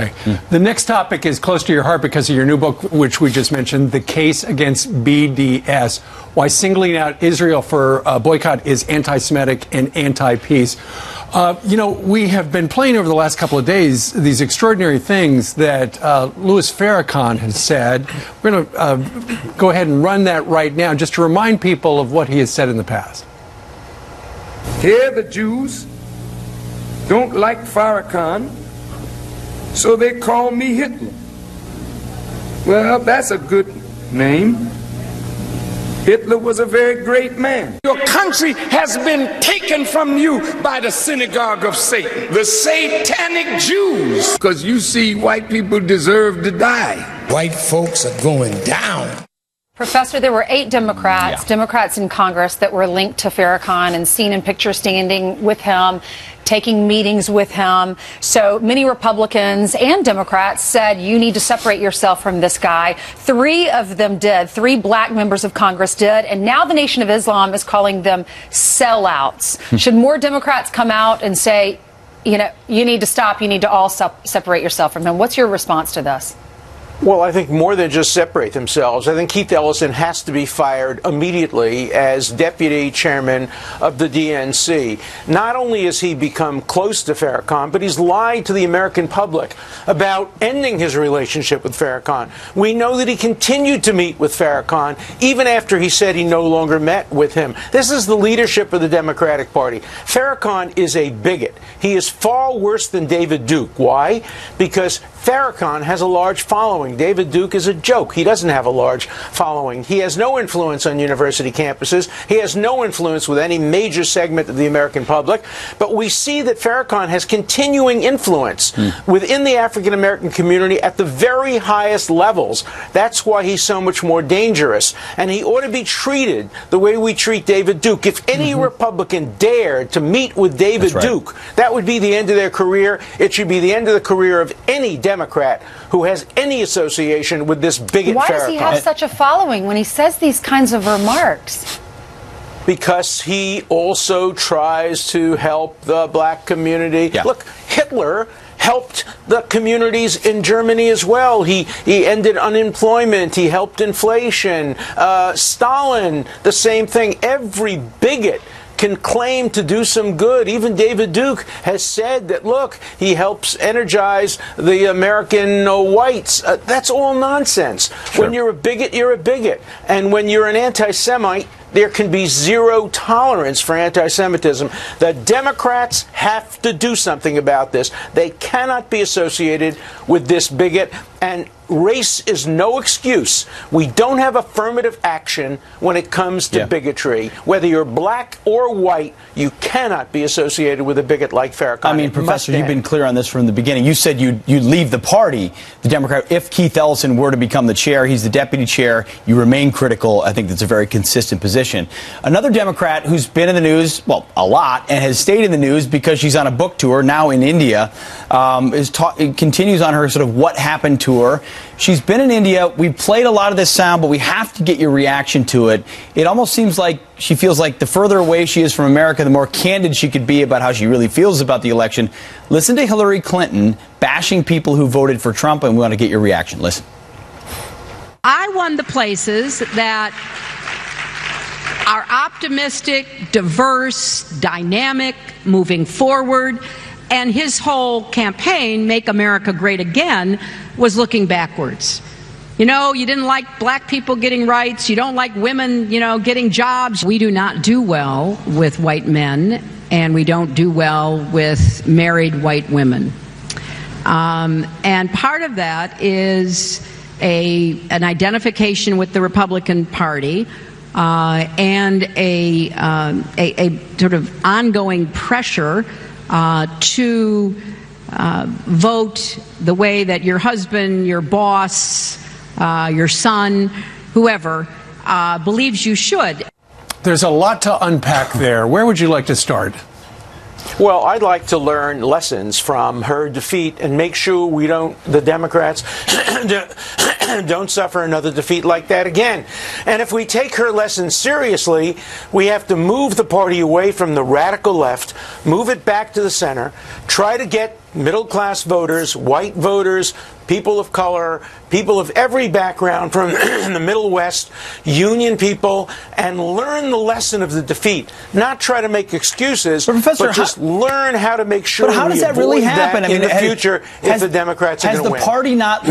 Okay. The next topic is close to your heart because of your new book, which we just mentioned, The Case Against BDS, Why Singling Out Israel for Boycott is Anti-Semitic and Anti-Peace. You know, we have been playing over the last couple of days these extraordinary things that Louis Farrakhan has said. We're going to go ahead and run that right now just to remind people of what he has said in the past. Here the Jews don't like Farrakhan, so they call me Hitler. Well, that's a good name. Hitler was a very great man. Your country has been taken from you by the synagogue of Satan, the satanic Jews. Because you see, white people deserve to die. White folks are going down. Professor, there were 8 Democrats in Congress that were linked to Farrakhan and seen in pictures standing with him, taking meetings with him. So many Republicans and Democrats said you need to separate yourself from this guy. 3 of them did. 3 black members of Congress did. And now the Nation of Islam is calling them sellouts. Should more Democrats come out and say, you know, you need to stop, you need to all separate yourself from him? What's your response to this? Well, I think more than just separate themselves. I think Keith Ellison has to be fired immediately as deputy chairman of the DNC. Not only has he become close to Farrakhan, but he's lied to the American public about ending his relationship with Farrakhan. We know that he continued to meet with Farrakhan even after he said he no longer met with him. This is the leadership of the Democratic Party. Farrakhan is a bigot. He is far worse than David Duke. Why? Because Farrakhan has a large following. David Duke is a joke. He doesn't have a large following. He has no influence on university campuses. He has no influence with any major segment of the American public. But we see that Farrakhan has continuing influence within the African American community at the very highest levels. That's why he's so much more dangerous. And he ought to be treated the way we treat David Duke. If any Republican dared to meet with David Duke, that would be the end of their career. It should be the end of the career of any Democrat who has any association with this bigot Farrakhan. Why does he have such a following when he says these kinds of remarks? Because he also tries to help the black community. Look, Hitler helped the communities in Germany as well. He ended unemployment. He helped inflation. Stalin, the same thing. Every bigot can claim to do some good. Even David Duke has said that, look, he helps energize the American whites. That's all nonsense. When you're a bigot, you're a bigot. And when you're an anti-Semite, there can be zero tolerance for anti-Semitism. The Democrats have to do something about this. They cannot be associated with this bigot, and race is no excuse. We don't have affirmative action when it comes to bigotry. Whether you're black or white, you cannot be associated with a bigot like Farrakhan. I mean, Professor, you've been clear on this from the beginning. You said you'd leave the party, the Democrat, if Keith Ellison were to become the chair. He's the deputy chair. You remain critical. I think that's a very consistent position. Another Democrat who's been in the news, well, a lot, and has stayed in the news because she's on a book tour now in India, continues on her sort of what happened tour. She's been in India. We've played a lot of this sound, but we have to get your reaction to it. It almost seems like she feels like the further away she is from America, the more candid she could be about how she really feels about the election. Listen to Hillary Clinton bashing people who voted for Trump, and we want to get your reaction. Listen. I won the places that are optimistic, diverse, dynamic, moving forward, and his whole campaign, Make America Great Again, was looking backwards. You know, you didn't like black people getting rights, you don't like women, you know, getting jobs. We do not do well with white men, and we don't do well with married white women. And part of that is an identification with the Republican Party, and a sort of ongoing pressure to vote the way that your husband, your boss, your son, whoever, believes you should. There's a lot to unpack there. Where would you like to start? Well, I'd like to learn lessons from her defeat and make sure we don't, the Democrats, don't suffer another defeat like that again. And if we take her lesson seriously, we have to move the party away from the radical left, move it back to the center, try to get middle-class voters, white voters, people of color, people of every background from the Middle West, union people, and learn the lesson of the defeat. Not try to make excuses, but just learn how to make sure but how does that really happen? In the future if the Democrats are going to win. Has the party not